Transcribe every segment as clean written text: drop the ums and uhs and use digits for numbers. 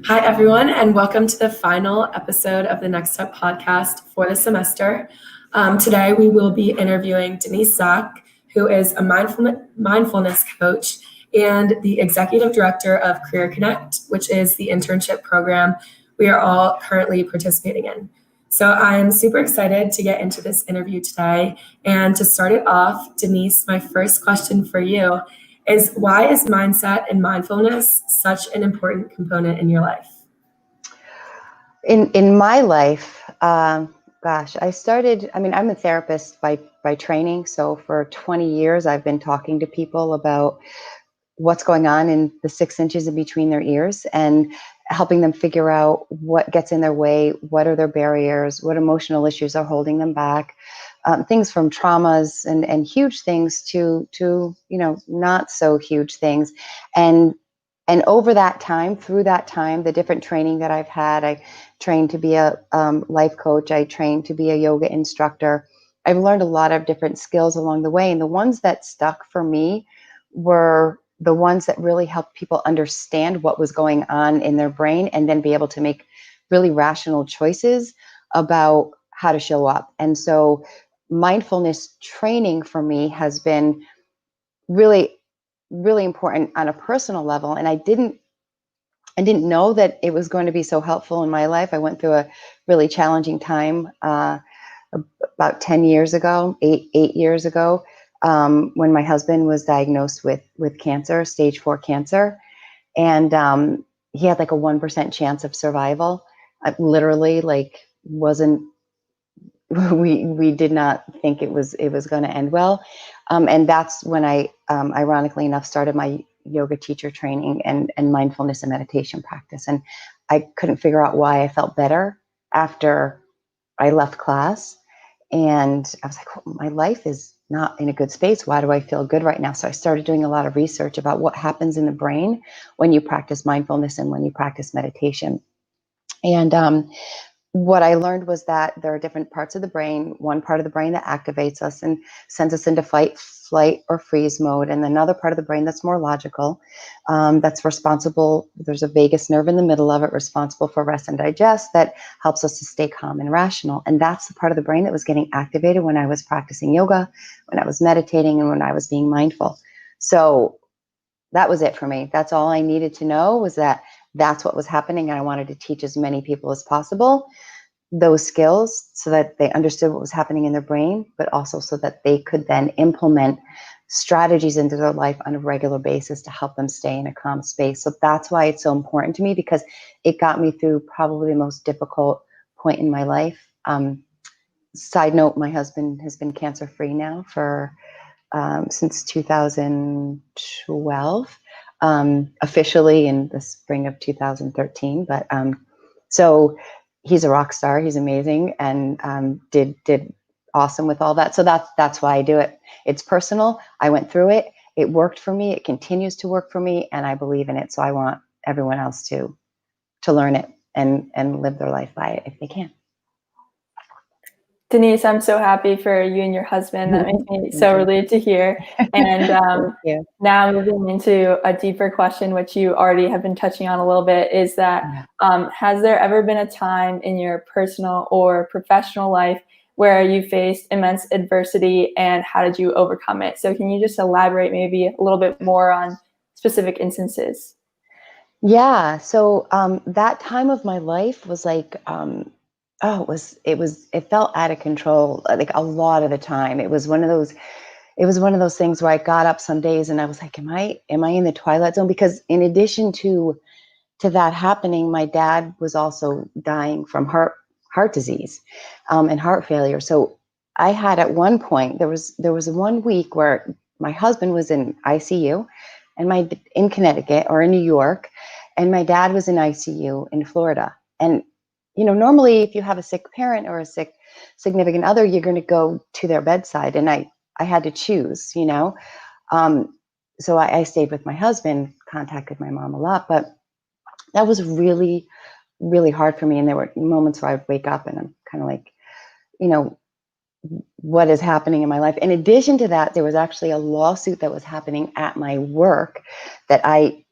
Hi, everyone, and welcome to the final episode of the NextUP podcast for the semester. Today, we will be interviewing Denise Zack, who is a mindfulness coach and the executive director of Career Connect, which is the internship program we are all currently participating in. So I'm super excited to get into this interview today. And to start it off, Denise, my first question for you is why is mindset and mindfulness such an important component in your life? In my life, I started, I'm a therapist by training. So for 20 years, I've been talking to people about what's going on in the 6 inches in between their ears and helping them figure out what gets in their way, what are their barriers, what emotional issues are holding them back. Things from traumas and huge things to not so huge things. And over that time, through that time, the different training that I've had, I trained to be a life coach. I trained to be a yoga instructor. I've learned a lot of different skills along the way. And the ones that stuck for me were the ones that really helped people understand what was going on in their brain and then be able to make really rational choices about how to show up. And so mindfulness training for me has been really important on a personal level. And I didn't know that it was going to be so helpful in my life. I went through a really challenging time about 10 years ago, eight years ago, when my husband was diagnosed with cancer, stage 4 cancer. And he had like a 1% chance of survival. Literally, wasn't, we did not think it was going to end well. And that's when I, ironically enough, started my yoga teacher training and mindfulness and meditation practice. And I couldn't figure out why I felt better after I left class. And I was like, well, my life is not in a good space. Why do I feel good right now? So I started doing a lot of research about what happens in the brain when you practice mindfulness and when you practice meditation. And what I learned was that there are different parts of the brain, one part of the brain that activates us and sends us into fight, flight, or freeze mode, and another part of the brain that's more logical, that's responsible, there's a vagus nerve in the middle of it, responsible for rest and digest, that helps us to stay calm and rational. And that's the part of the brain that was getting activated when I was practicing yoga, when I was meditating, and when I was being mindful. So that was it for me. That's all I needed to know, was that that's what was happening. And I wanted to teach as many people as possible those skills so that they understood what was happening in their brain, but also so that they could then implement strategies into their life on a regular basis to help them stay in a calm space. So that's why it's so important to me, because it got me through probably the most difficult point in my life. Side note, my husband has been cancer-free now for since 2012, officially in the spring of 2013. But so he's a rock star. He's amazing, and did awesome with all that. So that's why I do it. It's personal. I went through it. It worked for me. It continues to work for me, and I believe in it. So I want everyone else to learn it and live their life by it if they can. Denise, I'm so happy for you and your husband. That makes me so relieved to hear. And now moving into a deeper question, which you already have been touching on a little bit, is that has there ever been a time in your personal or professional life where you faced immense adversity, and how did you overcome it? So can you just elaborate maybe a little bit more on specific instances? Yeah. So that time of my life was like, it felt out of control, like a lot of the time. It was one of those things where I got up some days and I was like, am I in the twilight zone? Because in addition to that happening, my dad was also dying from heart disease and heart failure. So I had, at one point, there was 1 week where my husband was in ICU and in Connecticut or in New York, and my dad was in ICU in Florida. And normally if you have a sick parent or a sick significant other, you're going to go to their bedside. And I had to choose, so I stayed with my husband, contacted my mom a lot, but that was really, really hard for me. And there were moments where I'd wake up and I'm kind of like, what is happening in my life? In addition to that, there was actually a lawsuit that was happening at my work that I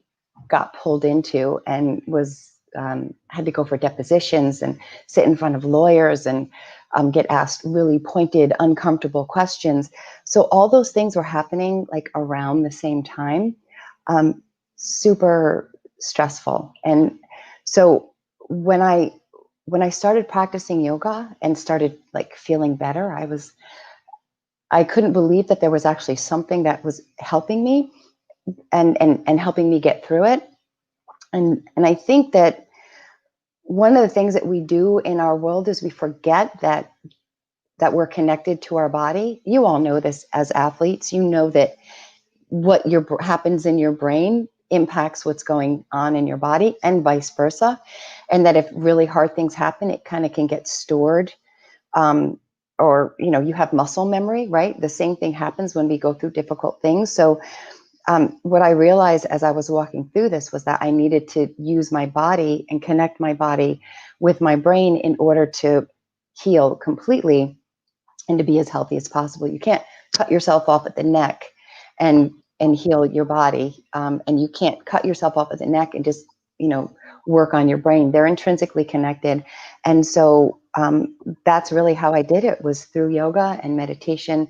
got pulled into and was had to go for depositions and sit in front of lawyers and get asked really pointed, uncomfortable questions. So all those things were happening like around the same time, super stressful. And so when I started practicing yoga and started like feeling better, I couldn't believe that there was actually something that was helping me and helping me get through it. And I think that one of the things that we do in our world is we forget that we're connected to our body. You all know this as athletes. You know that what happens in your brain impacts what's going on in your body and vice versa. And that if really hard things happen, it kind of can get stored. Or, you have muscle memory, right? The same thing happens when we go through difficult things. So what I realized as I was walking through this was that I needed to use my body and connect my body with my brain in order to heal completely and to be as healthy as possible. You can't cut yourself off at the neck and heal your body. And you can't cut yourself off at the neck and just, work on your brain. They're intrinsically connected. And so that's really how I did it, was through yoga and meditation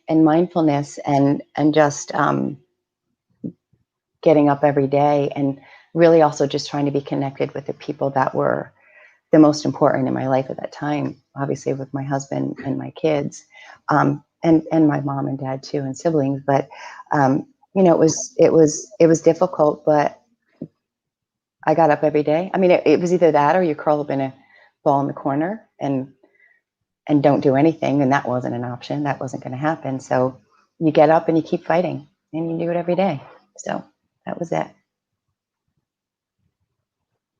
and mindfulness and just getting up every day, and really also just trying to be connected with the people that were the most important in my life at that time, obviously with my husband and my kids, and my mom and dad too, and siblings. But it was difficult, but I got up every day. I mean, it was either that or you curl up in a ball in the corner and don't do anything, and that wasn't an option. That wasn't going to happen. So you get up and you keep fighting, and you do it every day. So that was it.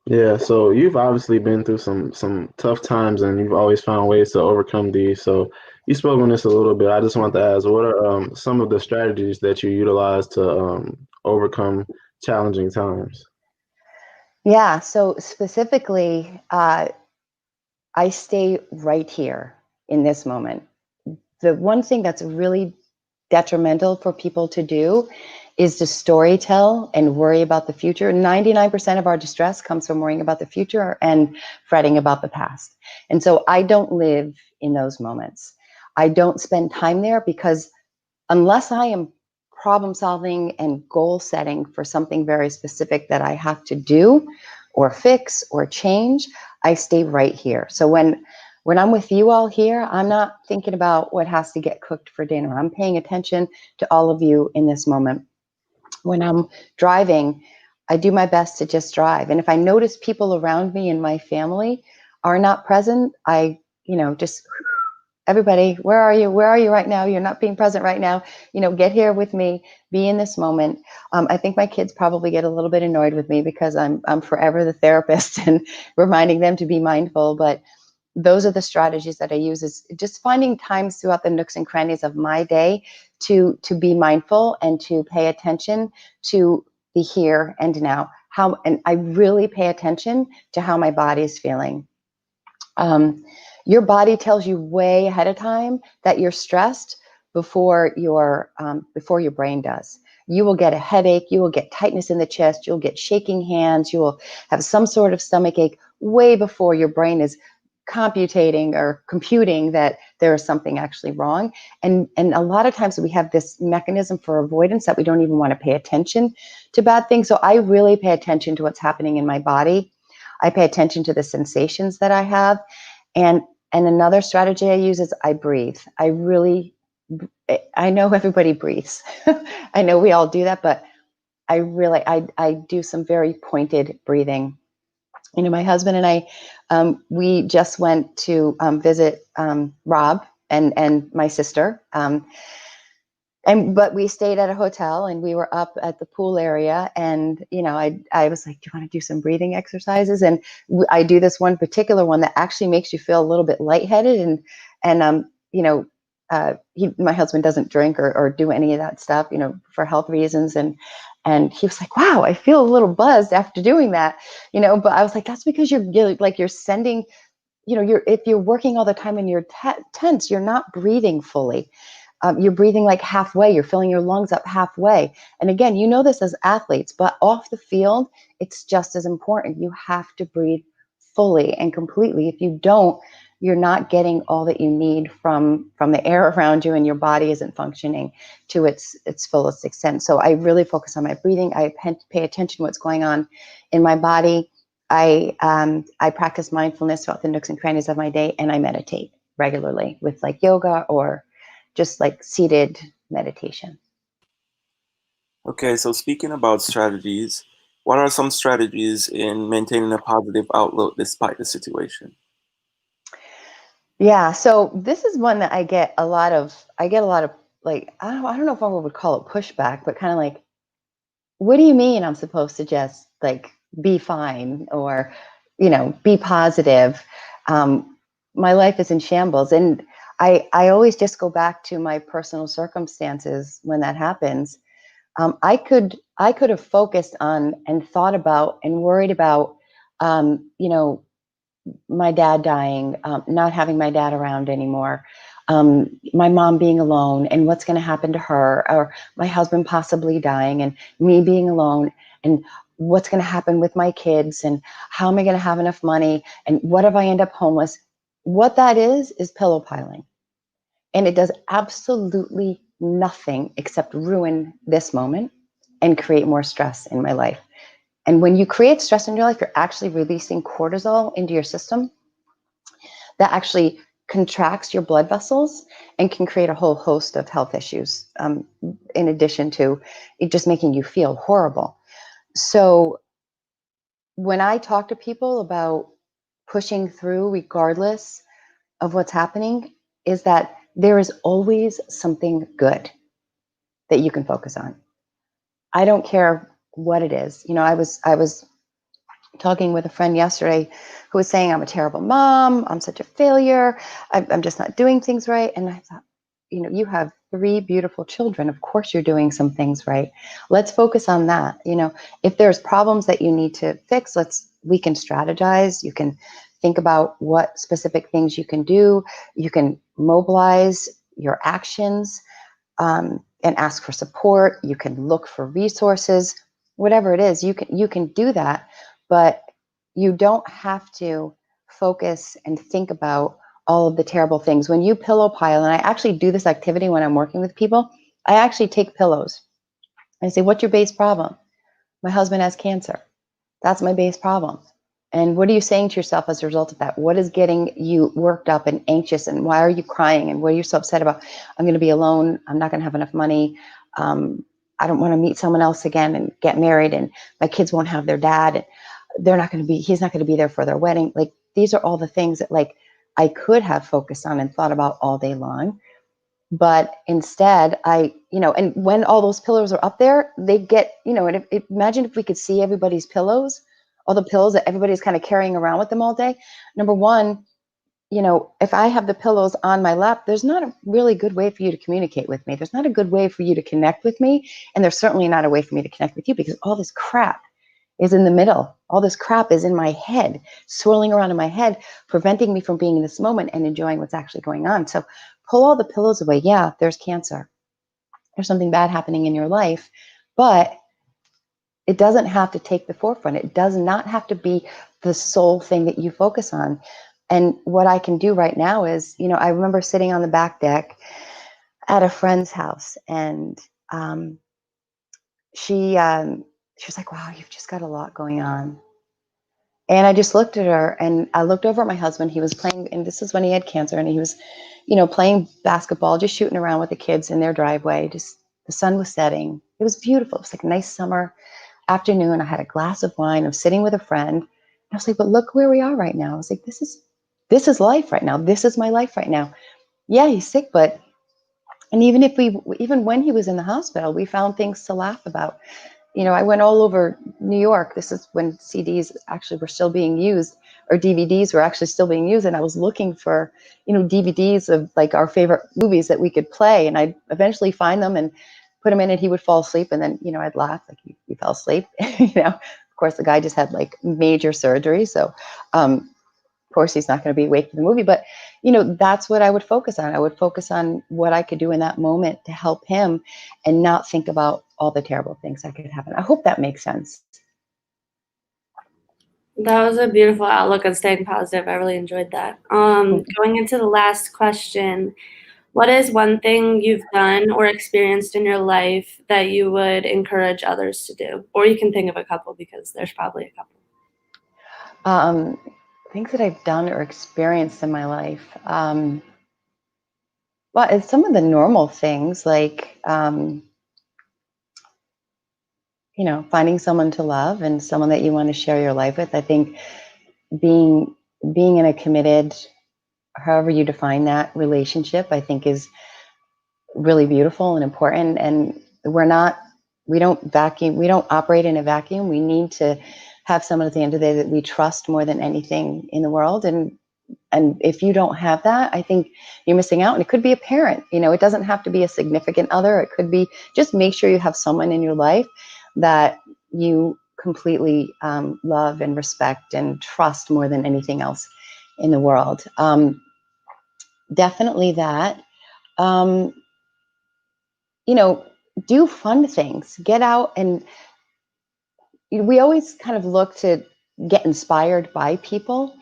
Yeah, so you've obviously been through some tough times, and you've always found ways to overcome these. So you spoke on this a little bit. I just want to ask, what are some of the strategies that you utilize to overcome challenging times? Yeah, so specifically, I stay right here in this moment. The one thing that's really detrimental for people to do is to storytell and worry about the future. 99% of our distress comes from worrying about the future and fretting about the past. And so I don't live in those moments. I don't spend time there, because unless I am problem solving and goal setting for something very specific that I have to do or fix or change, I stay right here. So when I'm with you all here, I'm not thinking about what has to get cooked for dinner. I'm paying attention to all of you in this moment. When I'm driving, I do my best to just drive. And if I notice people around me and my family are not present, I, just, everybody, where are you? Where are you right now? You're not being present right now. Get here with me, be in this moment. I think my kids probably get a little bit annoyed with me because I'm forever the therapist and reminding them to be mindful. But those are the strategies that I use, is just finding times throughout the nooks and crannies of my day to be mindful and to pay attention to the here and now. And I really pay attention to how my body is feeling. Your body tells you way ahead of time that you're stressed before your brain does. You will get a headache, you will get tightness in the chest, you'll get shaking hands, you will have some sort of stomach ache way before your brain is computing that there is something actually wrong. And a lot of times we have this mechanism for avoidance that we don't even want to pay attention to bad things. So I really pay attention to what's happening in my body. I pay attention to the sensations that I have. And another strategy I use is I breathe. I know everybody breathes. I know we all do that, but I do some very pointed breathing. My husband and I, we just went to visit Rob and my sister. But we stayed at a hotel, and we were up at the pool area, and I was like, do you want to do some breathing exercises? And I do this one particular one that actually makes you feel a little bit lightheaded, and my husband doesn't drink or do any of that stuff, for health reasons, and he was like, wow, I feel a little buzzed after doing that, but I was like, that's because you're sending, if you're working all the time and you're tense, you're not breathing fully. You're breathing like halfway. You're filling your lungs up halfway. And again, you know this as athletes, but off the field, it's just as important. You have to breathe fully and completely. If you don't, you're not getting all that you need from the air around you, and your body isn't functioning to its fullest extent. So I really focus on my breathing. I pay attention to what's going on in my body. I practice mindfulness throughout the nooks and crannies of my day, and I meditate regularly with like yoga or just like seated meditation. Okay, so speaking about strategies, what are some strategies in maintaining a positive outlook despite the situation? Yeah, so this is one that I get a lot of like, I don't know if I would call it pushback, but kind of like, what do you mean I'm supposed to just like be fine or, be positive? My life is in shambles. And I always just go back to my personal circumstances when that happens. I could have focused on and thought about and worried about, my dad dying, not having my dad around anymore, my mom being alone and what's going to happen to her, or my husband possibly dying and me being alone, and what's going to happen with my kids, and how am I going to have enough money, and what if I end up homeless? What that is pillow piling. And it does absolutely nothing except ruin this moment and create more stress in my life. And when you create stress in your life, you're actually releasing cortisol into your system that actually contracts your blood vessels and can create a whole host of health issues, in addition to it just making you feel horrible. So when I talk to people about pushing through regardless of what's happening, is that there is always something good that you can focus on. I don't care what it is. I was talking with a friend yesterday who was saying, I'm a terrible mom. I'm such a failure. I'm just not doing things right. And I thought, you have 3 beautiful children. Of course you're doing some things right. Let's focus on that. If there's problems that you need to fix, we can strategize. You can think about what specific things you can do. You can mobilize your actions, and ask for support. You can look for resources, whatever it is, you can do that, but you don't have to focus and think about all of the terrible things. When you pillow pile, and I actually do this activity when I'm working with people, I actually take pillows. I say, what's your base problem? My husband has cancer. That's my base problem. And what are you saying to yourself as a result of that? What is getting you worked up and anxious? And why are you crying? And what are you so upset about? I'm going to be alone. I'm not going to have enough money. I don't want to meet someone else again and get married. And my kids won't have their dad. He's not going to be there for their wedding. Like, these are all the things that like I could have focused on and thought about all day long. But instead, and when all those pillows are up there, they get, and imagine if we could see everybody's pillows, all the pillows that everybody's kind of carrying around with them all day. Number one, if I have the pillows on my lap, there's not a really good way for you to communicate with me. There's not a good way for you to connect with me. And there's certainly not a way for me to connect with you, because all this crap is in the middle. All this crap is in my head, swirling around in my head, preventing me from being in this moment and enjoying what's actually going on. So pull all the pillows away. Yeah, there's cancer. There's something bad happening in your life, but it doesn't have to take the forefront. It does not have to be the sole thing that you focus on. And what I can do right now is, I remember sitting on the back deck at a friend's house, and she was like, wow, you've just got a lot going on. And I just looked at her, and I looked over at my husband. He was playing, and this is when he had cancer, and he was, playing basketball, just shooting around with the kids in their driveway. Just, the sun was setting. It was beautiful. It was like a nice summer afternoon. I had a glass of wine. I was sitting with a friend. And I was like, but look where we are right now. I was like, this is life right now. This is my life right now. Yeah, he's sick, but, and even when he was in the hospital, we found things to laugh about. I went all over New York. This is when CDs actually were still being used, or DVDs were actually still being used. And I was looking for, DVDs of like our favorite movies that we could play. And I'd eventually find them and put him in, and he would fall asleep. And then, I'd laugh like, he fell asleep. Of course, the guy just had like major surgery. So, of course, he's not going to be awake for the movie. But, that's what I would focus on. I would focus on what I could do in that moment to help him and not think about all the terrible things that could happen. I hope that makes sense. That was a beautiful outlook on staying positive. I really enjoyed that. Going into the last question, what is one thing you've done or experienced in your life that you would encourage others to do? Or you can think of a couple, because there's probably a couple. Things that I've done or experienced in my life. Well, it's some of the normal things, like, finding someone to love and someone that you want to share your life with. I think being in a committed, however you define that, relationship, I think is really beautiful and important. And we don't operate in a vacuum. We need to have someone at the end of the day that we trust more than anything in the world. And if you don't have that, I think you're missing out. And it could be a parent. It doesn't have to be a significant other. It could be just make sure you have someone in your life that you completely love and respect and trust more than anything else in the world. Definitely that. Do fun things. Get out, and we always kind of look to get inspired by people.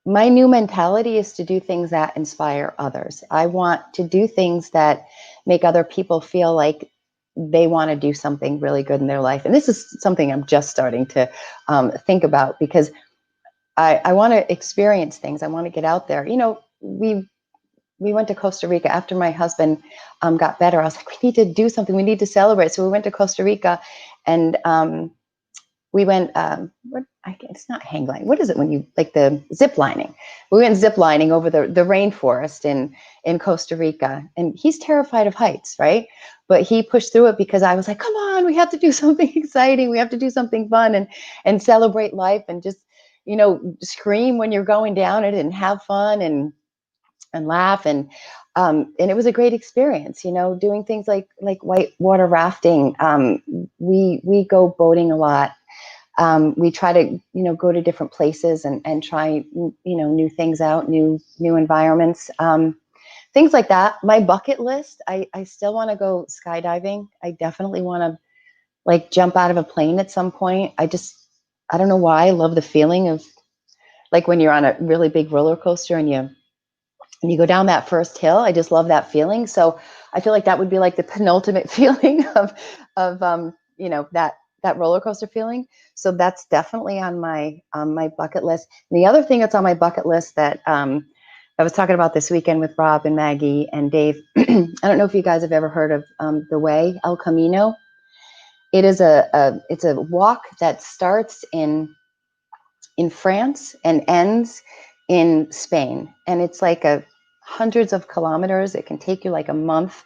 My new mentality is to do things that inspire others. I want to do things that make other people feel like they want to do something really good in their life. And this is something I'm just starting to think about, because I want to experience things. I want to get out there. We went to Costa Rica after my husband got better. I was like, we need to do something. We need to celebrate. So we went to Costa Rica, and we went, it's not hang gliding. What is it when you, like, the zip lining? We went zip lining over the rainforest in Costa Rica. And he's terrified of heights, right? But he pushed through it because I was like, come on, we have to do something exciting. We have to do something fun and celebrate life, and just, scream when you're going down it and have fun and laugh. And it was a great experience, doing things like white water rafting. We go boating a lot. We try to, go to different places and try, new things out, new environments, things like that. My bucket list, I still want to go skydiving. I definitely want to jump out of a plane at some point. I don't know why. I love the feeling of when you're on a really big roller coaster and you go down that first hill. I just love that feeling. So I feel like that would be the penultimate feeling of that roller coaster feeling. So that's definitely on my bucket list. And the other thing that's on my bucket list that I was talking about this weekend with Rob and Maggie and Dave. I don't know if you guys have ever heard of the Way, El Camino. It is it's a walk that starts in France and ends in Spain, and it's hundreds of kilometers. It can take you a month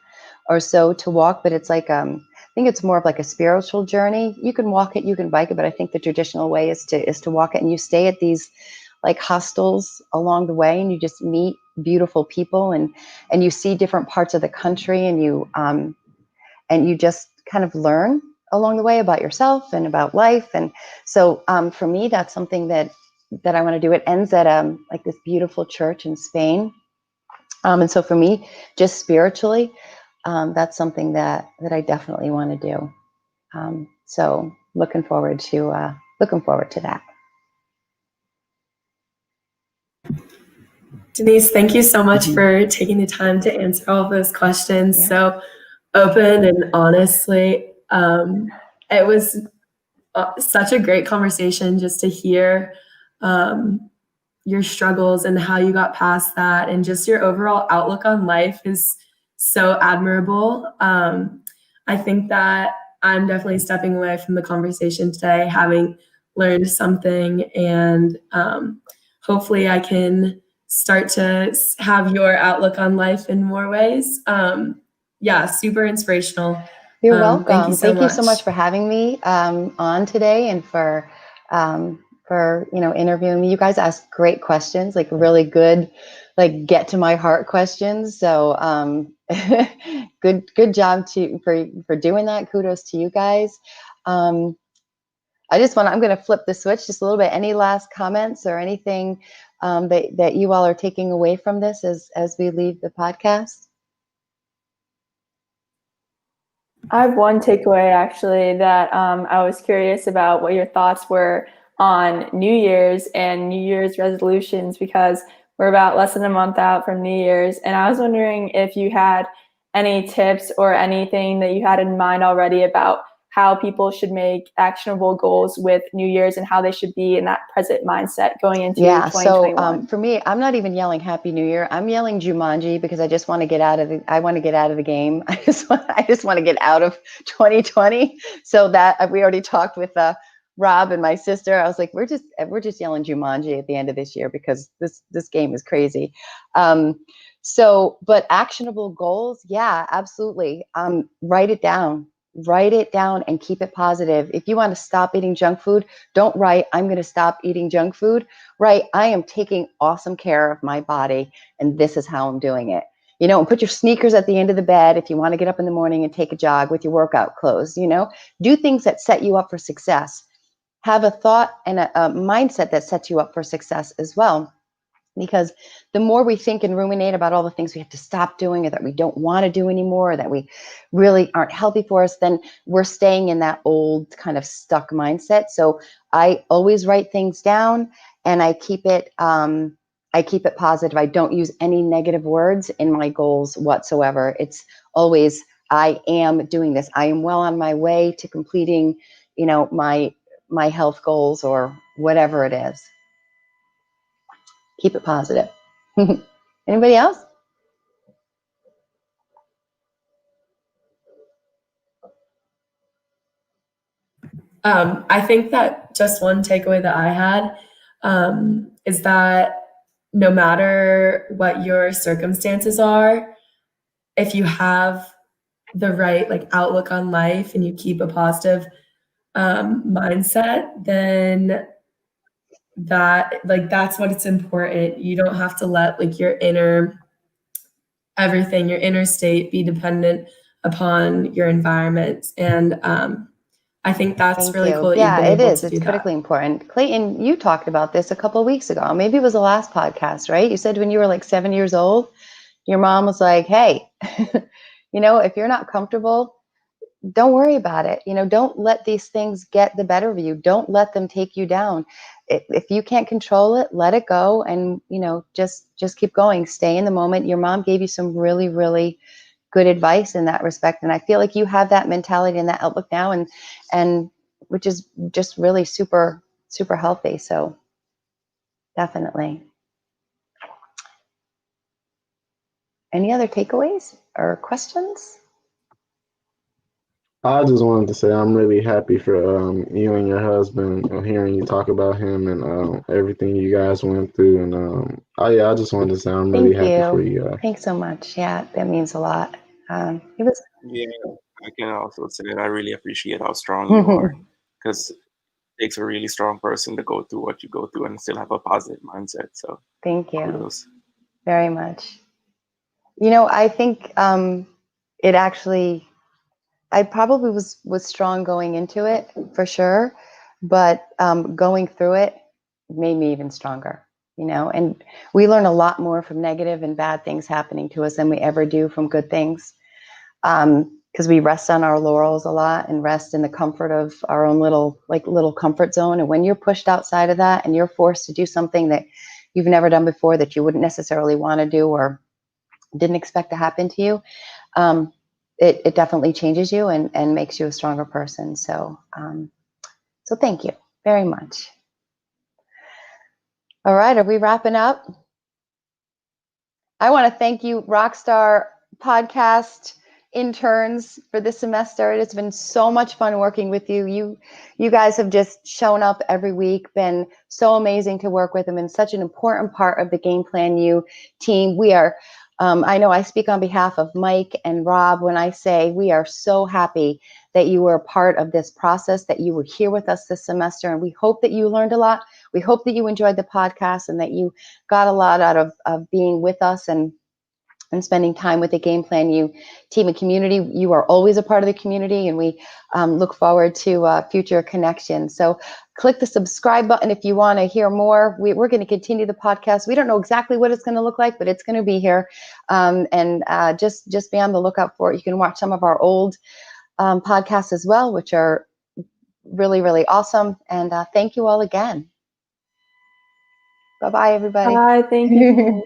or so to walk, but it's I think it's more of a spiritual journey. You can walk it, you can bike it, but I think the traditional way is to walk it, and you stay at these hostels along the way, and you just meet beautiful people, and you see different parts of the country, and you just kind of learn along the way about yourself and about life. And so for me, that's something that I want to do. It ends at this beautiful church in Spain. And so for me, just spiritually, that's something that I definitely want to do. So looking forward to that. Denise, thank you so much for taking the time to answer all of those questions so open and honestly. It was such a great conversation just to hear your struggles and how you got past that, and just your overall outlook on life is so admirable. I think that I'm definitely stepping away from the conversation today having learned something, and hopefully I can start to have your outlook on life in more ways. Super inspirational. You're welcome. Thank you so much for having me on today, and for interviewing me. You guys asked great questions, really good, get to my heart questions. So good job for doing that. Kudos to you guys. I'm going to flip the switch just a little bit. Any last comments or anything that you all are taking away from this as we leave the podcast? I have one takeaway actually that I was curious about what your thoughts were on New Year's and New Year's resolutions, because we're about less than a month out from New Year's. And I was wondering if you had any tips or anything that you had in mind already about how people should make actionable goals with New Year's and how they should be in that present mindset going into 2021. So for me, I'm not even yelling Happy New Year. I'm yelling Jumanji because I just want to get out of the game. I just want to get out of 2020. So that we already talked with Rob and my sister. I was like, we're just yelling Jumanji at the end of this year because this game is crazy. But actionable goals, yeah, absolutely. Write it down and keep it positive. If you want to stop eating junk food, don't write, I'm going to stop eating junk food. Write, I am taking awesome care of my body and this is how I'm doing it. And put your sneakers at the end of the bed if you want to get up in the morning and take a jog with your workout clothes. Do things that set you up for success. Have a thought and a mindset that sets you up for success as well. Because the more we think and ruminate about all the things we have to stop doing or that we don't want to do anymore, or that we really aren't healthy for us, then we're staying in that old kind of stuck mindset. So I always write things down and I keep it positive. I don't use any negative words in my goals whatsoever. It's always, I am doing this. I am well on my way to completing, my health goals or whatever it is. Keep it positive. Anybody else? I think that just one takeaway that I had is that no matter what your circumstances are, if you have the right outlook on life and you keep a positive mindset, then that's what it's important. You don't have to let your inner state be dependent upon your environment. And I think that's really cool that you've been able to do that. It's critically important. Clayton, you talked about this a couple of weeks ago. Maybe it was the last podcast, right? You said when you were 7 years old, your mom was like, hey, if you're not comfortable, don't worry about it. Don't let these things get the better of you. Don't let them take you down. If you can't control it, let it go. And, just keep going. Stay in the moment. Your mom gave you some really, really good advice in that respect. And I feel like you have that mentality and that outlook now, and which is just really super, super healthy. So definitely. Any other takeaways or questions? I just wanted to say I'm really happy for you and your husband, hearing you talk about him and everything you guys went through. And I just wanted to say I'm really happy for you guys. Thanks so much. Yeah, that means a lot. Yeah, I can also say that I really appreciate how strong you are, because it takes a really strong person to go through what you go through and still have a positive mindset. So thank you. Kudos. Very much. I think it actually, I probably was strong going into it for sure, but going through it made me even stronger, and we learn a lot more from negative and bad things happening to us than we ever do from good things, because we rest on our laurels a lot and rest in the comfort of our own little comfort zone. And when you're pushed outside of that and you're forced to do something that you've never done before, that you wouldn't necessarily want to do or didn't expect to happen to you, it definitely changes you and makes you a stronger person. So thank you very much. All right, are we wrapping up? I want to thank you, Rockstar Podcast interns, for this semester. It has been so much fun working with you. You guys have just shown up every week, been so amazing to work with them, and such an important part of the Game Plan U team. We are, I know I speak on behalf of Mike and Rob when I say we are so happy that you were a part of this process, that you were here with us this semester, and we hope that you learned a lot. We hope that you enjoyed the podcast and that you got a lot out of being with us and and spending time with the game plan team and community. You are always a part of the community, and we look forward to future connections. So click the subscribe button if you want to hear more. We're going to continue the podcast. We don't know exactly what it's going to look like, but it's going to be here. And just be on the lookout for it. You can watch some of our old podcasts as well, which are really, really awesome. And thank you all again. Bye-bye, everybody. Bye. Thank you.